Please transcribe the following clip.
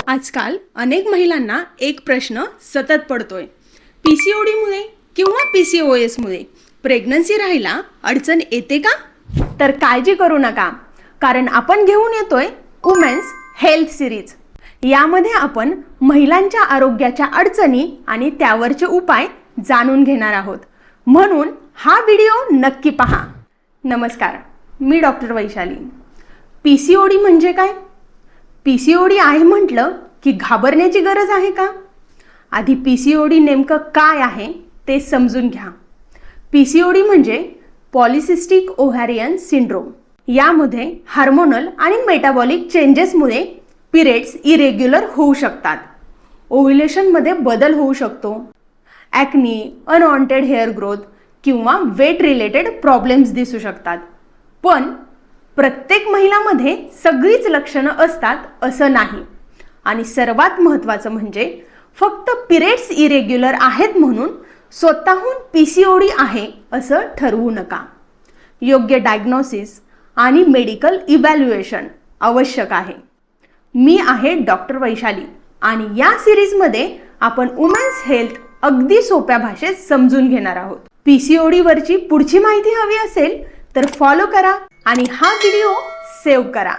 आजकाल अनेक महिलांना एक प्रश्न सतत पडतोय, पीसीओडीमुळे किंवा पीसीओएसमुळे प्रेग्नन्सी राहायला अडचण येते का? तर काळजी करू नका, कारण आपण घेऊन येतोय वुमेन्स हेल्थ सिरीज। यामध्ये आपण महिलांच्या आरोग्याच्या अडचणी आणि त्यावरचे उपाय जाणून घेणार आहोत, म्हणून हा व्हिडिओ नक्की पहा। नमस्कार, मी डॉक्टर वैशाली। पीसीओडी म्हणजे काय? पीसीओडी आहे म्हटलं की घाबरण्याची गरज आहे का? आधी पीसीओडी नेमकं काय आहे ते समजून घ्या। पीसीओडी म्हणजे पॉलिसिस्टिक ओव्हॅरियन सिंड्रोम। यामध्ये हार्मोनल आणि मेटाबॉलिक चेंजेसमुळे पिरियड्स इरेग्युलर होऊ शकतात, ओव्ह्युलेशनमध्ये बदल होऊ शकतो, ॲक्नी, अनवॉन्टेड हेअर ग्रोथ किंवा वेट रिलेटेड प्रॉब्लेम्स दिसू शकतात। पण प्रत्येक महिलामध्ये सगळीच लक्षणं असतात असं नाही, आणि सर्वात महत्त्वाचं म्हणजे फक्त पिरियड्स इरेग्युलर आहेत म्हणून स्वतःहून पीसीओडी आहे असं ठरवू नका। योग्य डायग्नोसिस आणि मेडिकल इव्हॅल्युएशन आवश्यक आहे। मी आहे डॉक्टर वैशाली, आणि या सिरीजमध्ये आपण वुमेन्स हेल्थ अगदी सोप्या भाषेत समजून घेणार आहोत। पीसीओडी वरची पुढची माहिती हवी असेल तर फॉलो करा आणि हा व्हिडिओ सेव्ह करा।